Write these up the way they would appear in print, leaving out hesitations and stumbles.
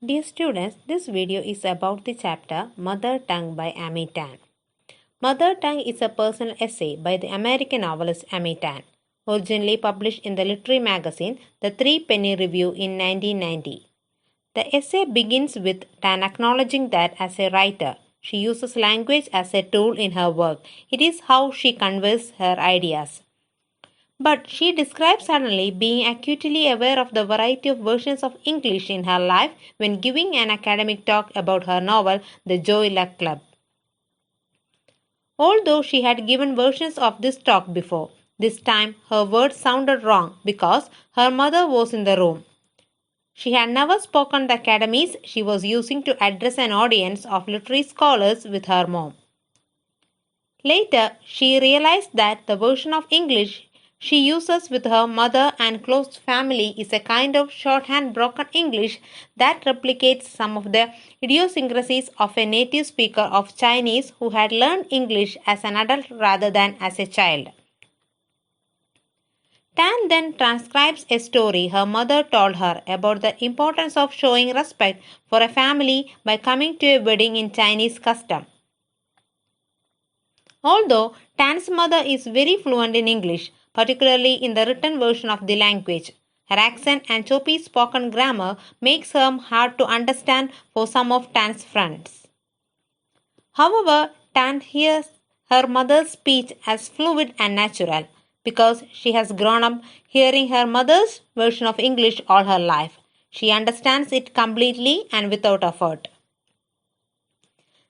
Dear students, this video is about the chapter Mother Tongue by Amy Tan. Mother Tongue is a personal essay by the American novelist Amy Tan, originally published in the literary magazine The Three Penny Review in 1990. The essay begins with Tan acknowledging that as a writer, she uses language as a tool in her work. It is how she conveys her ideas. But she describes suddenly being acutely aware of the variety of versions of English in her life when giving an academic talk about her novel, The Joy Luck Club. Although she had given versions of this talk before, this time her words sounded wrong because her mother was in the room. She had never spoken the academies she was using to address an audience of literary scholars with her mom. Later, she realized that the version of English she uses with her mother and close family is a kind of shorthand broken English that replicates some of the idiosyncrasies of a native speaker of Chinese who had learned English as an adult rather than as a child. Tan then transcribes a story her mother told her about the importance of showing respect for a family by coming to a wedding in Chinese custom. Although Tan's mother is very fluent in English, particularly in the written version of the language, her accent and choppy spoken grammar makes her hard to understand for some of Tan's friends. However, Tan hears her mother's speech as fluid and natural because she has grown up hearing her mother's version of English all her life. She understands it completely and without effort.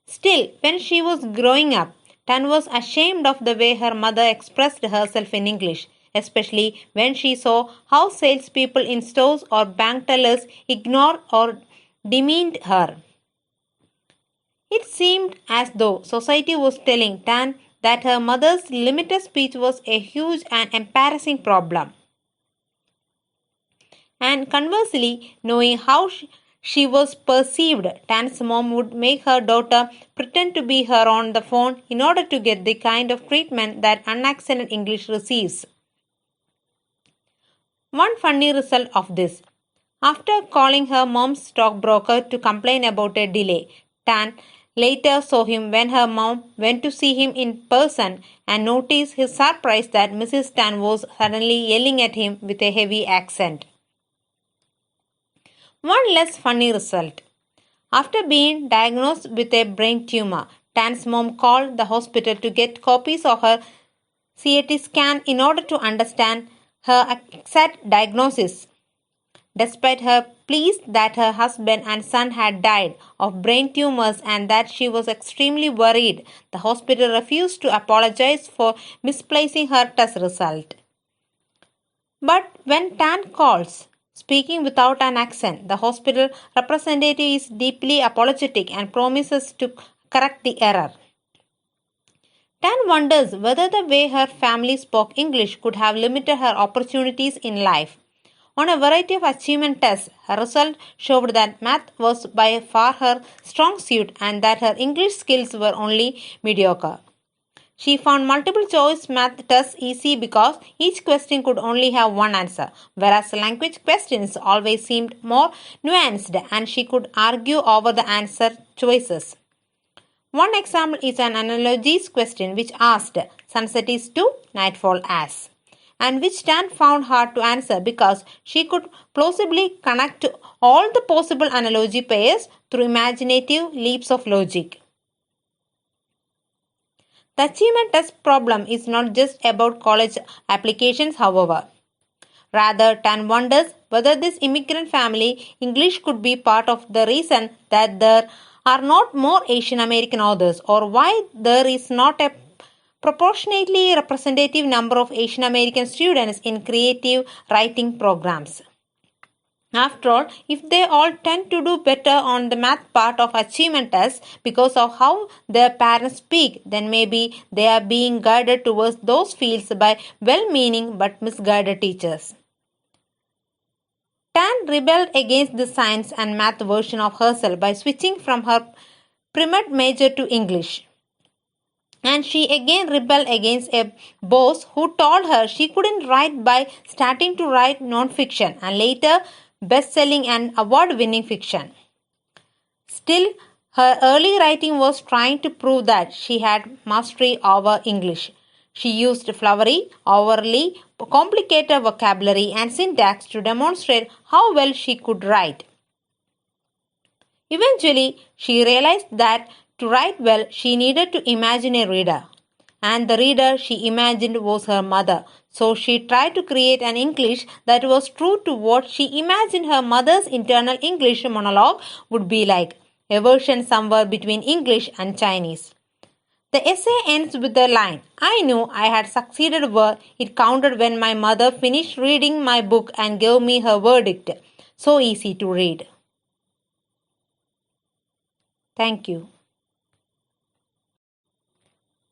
Still, when she was growing up, Tan was ashamed of the way her mother expressed herself in English, especially when she saw how salespeople in stores or bank tellers ignored or demeaned her. It seemed as though society was telling Tan that her mother's limited speech was a huge and embarrassing problem. And conversely, knowing how she was perceived, Tan's mom would make her daughter pretend to be her on the phone in order to get the kind of treatment that unaccented English receives. One funny result of this. After calling her mom's stockbroker to complain about a delay, Tan later saw him when her mom went to see him in person and noticed his surprise that Mrs. Tan was suddenly yelling at him with a heavy accent. One less funny result. After being diagnosed with a brain tumor, Tan's mom called the hospital to get copies of her CT scan in order to understand her exact diagnosis. Despite her pleas that her husband and son had died of brain tumors and that she was extremely worried, the hospital refused to apologize for misplacing her test result. But when Tan calls, speaking without an accent, the hospital representative is deeply apologetic and promises to correct the error. Tan wonders whether the way her family spoke English could have limited her opportunities in life. On a variety of achievement tests, her result showed that math was by far her strong suit and that her English skills were only mediocre. She found multiple choice math tests easy because each question could only have one answer, whereas language questions always seemed more nuanced and she could argue over the answer choices. One example is an analogies question which asked sunset is to nightfall as, and which Tan found hard to answer because she could plausibly connect to all the possible analogy pairs through imaginative leaps of logic. The achievement test problem is not just about college applications, however. Rather, Tan wonders whether this immigrant family English could be part of the reason that there are not more Asian American authors or why there is not a proportionately representative number of Asian American students in creative writing programs. After all, if they all tend to do better on the math part of achievement tests because of how their parents speak, then maybe they are being guided towards those fields by well-meaning but misguided teachers. Tan rebelled against the science and math version of herself by switching from her pre-med major to English. And she again rebelled against a boss who told her she couldn't write by starting to write non-fiction and later best-selling and award-winning fiction. Still, her early writing was trying to prove that she had mastery over English. She used flowery, overly complicated vocabulary and syntax to demonstrate how well she could write. Eventually, she realized that to write well, she needed to imagine a reader. And the reader she imagined was her mother. So she tried to create an English that was true to what she imagined her mother's internal English monologue would be like, a version somewhere between English and Chinese. The essay ends with the line, I knew I had succeeded where it counted when my mother finished reading my book and gave me her verdict. So easy to read. Thank you.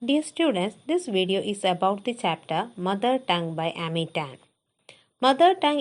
Dear students, this video is about the chapter Mother Tongue by Amy Tan. Mother tongue